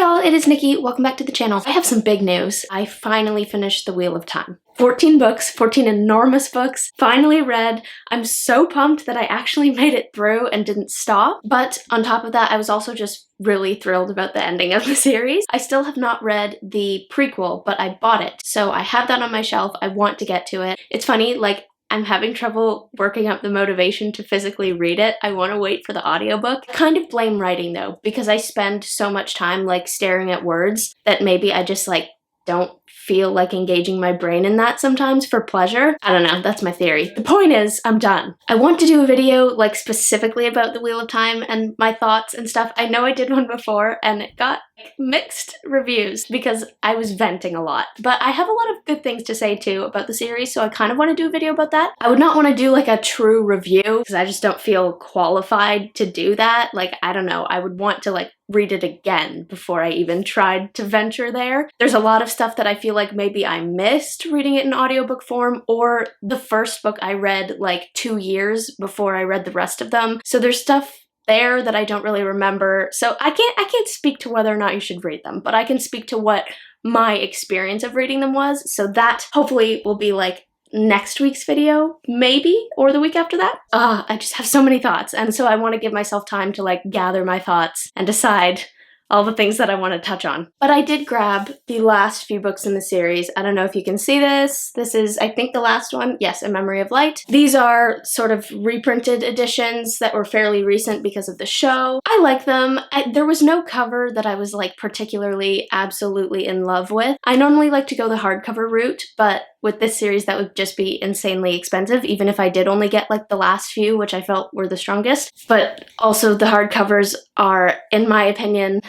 y'all, it is Nikki. Welcome back to the channel. I have some big news. I finally finished The Wheel of Time. 14 books, 14 enormous books, finally read. I'm so pumped that I actually made it through and didn't stop. But on top of that, I was also just really thrilled about the ending of the series. I still have not read the prequel, but I bought it. So I have that on my shelf. I want to get to it. It's funny, like, I'm having trouble working up the motivation to physically read it. I want to wait for the audiobook. I kind of blame writing though, because I spend so much time like staring at words that maybe I just like don't feel like engaging my brain in that sometimes for pleasure. I don't know, that's my theory. The point is, I'm done. I want to do a video like specifically about the Wheel of Time and my thoughts and stuff. I know I did one before and it got mixed reviews because I was venting a lot. But I have a lot of good things to say too about the series, so I kind of want to do a video about that. I would not want to do like a true review because I just don't feel qualified to do that. Like, I don't know, I would want to like read it again before I even tried to venture there. There's a lot of stuff that I feel like maybe I missed reading it in audiobook form, or the first book I read like 2 years before I read the rest of them. So there's stuff there that I don't really remember. So I can't speak to whether or not you should read them, but I can speak to what my experience of reading them was. So that hopefully will be like next week's video, maybe, or the week after that. I just have so many thoughts, and so I want to give myself time to like gather my thoughts and decide all the things that I want to touch on. But I did grab the last few books in the series. I don't know if you can see this. This is, I think, the last one. Yes, A Memory of Light. These are sort of reprinted editions that were fairly recent because of the show. I like them. There was no cover that I was like particularly absolutely in love with. I normally like to go the hardcover route, but with this series that would just be insanely expensive, even if I did only get like the last few, which I felt were the strongest. But also the hardcovers are, in my opinion,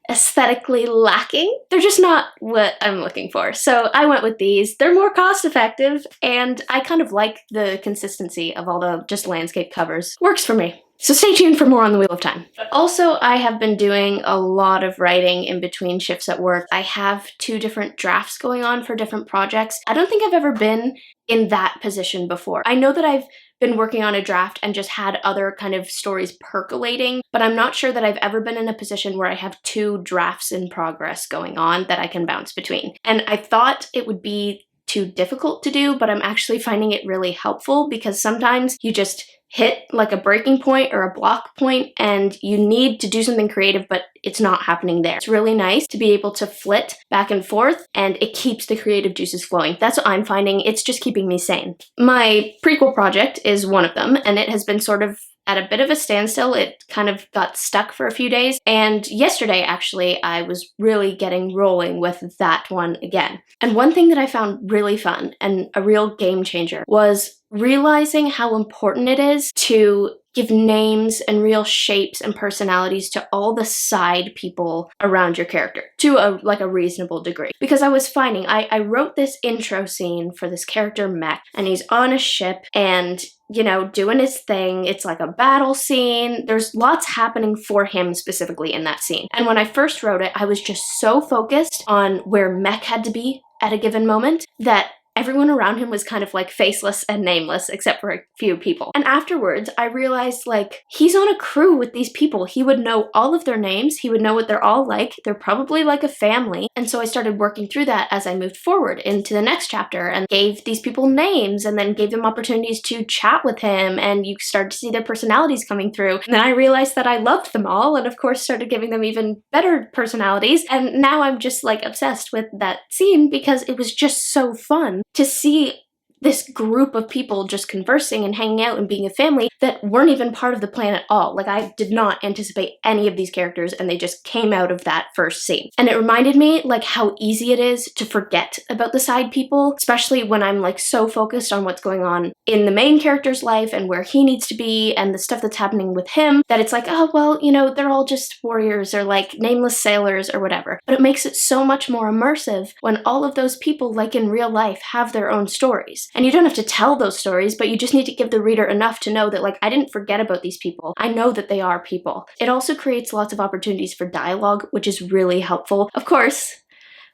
aesthetically lacking. They're just not what I'm looking for. So I went with these. They're more cost effective, and I kind of like the consistency of all the just landscape covers. Works for me. So stay tuned for more on the Wheel of Time. But also, I have been doing a lot of writing in between shifts at work. I have 2 different drafts going on for different projects. I don't think I've ever been in that position before. I know that I've been working on a draft and just had other kind of stories percolating, but I'm not sure that I've ever been in a position where I have 2 drafts in progress going on that I can bounce between. And I thought it would be too difficult to do, but I'm actually finding it really helpful because sometimes you just hit like a breaking point or a block point and you need to do something creative, but it's not happening there. It's really nice to be able to flit back and forth, and it keeps the creative juices flowing. That's what I'm finding. It's just keeping me sane. My prequel project is one of them, and it has been sort of at a bit of a standstill. It kind of got stuck for a few days, and yesterday actually I was really getting rolling with that one again. And one thing that I found really fun and a real game changer was realizing how important it is to give names and real shapes and personalities to all the side people around your character to a reasonable degree. Because I was finding, I wrote this intro scene for this character Mech, and he's on a ship and, you know, doing his thing. It's like a battle scene. There's lots happening for him specifically in that scene. And when I first wrote it, I was just so focused on where Mech had to be at a given moment that everyone around him was kind of like faceless and nameless except for a few people. And afterwards, I realized like he's on a crew with these people. He would know all of their names. He would know what they're all like. They're probably like a family. And so I started working through that as I moved forward into the next chapter and gave these people names and then gave them opportunities to chat with him, and you start to see their personalities coming through. And then I realized that I loved them all, and of course started giving them even better personalities. And now I'm just like obsessed with that scene because it was just so fun to see this group of people just conversing and hanging out and being a family that weren't even part of the plan at all. Like, I did not anticipate any of these characters, and they just came out of that first scene. And it reminded me like how easy it is to forget about the side people, especially when I'm like so focused on what's going on in the main character's life and where he needs to be and the stuff that's happening with him, that it's like, oh, well, you know, they're all just warriors or like nameless sailors or whatever. But it makes it so much more immersive when all of those people, like in real life, have their own stories. And you don't have to tell those stories, but you just need to give the reader enough to know that, like, I didn't forget about these people. I know that they are people. It also creates lots of opportunities for dialogue, which is really helpful. Of course,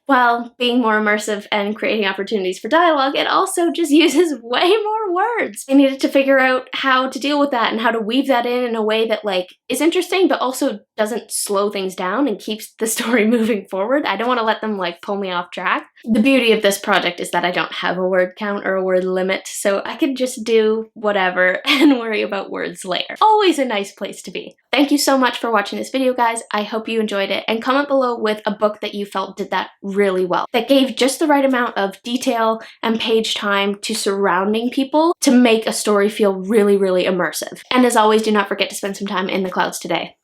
while being more immersive and creating opportunities for dialogue, it also just uses way more words. I needed to figure out how to deal with that and how to weave that in a way that like is interesting but also doesn't slow things down and keeps the story moving forward. I don't want to let them like pull me off track. The beauty of this project is that I don't have a word count or a word limit, so I can just do whatever and worry about words later. Always a nice place to be. Thank you so much for watching this video, guys. I hope you enjoyed it, and comment below with a book that you felt did that really well, that gave just the right amount of detail and page time to surrounding people to make a story feel really, really immersive. And as always, do not forget to spend some time in the clouds today.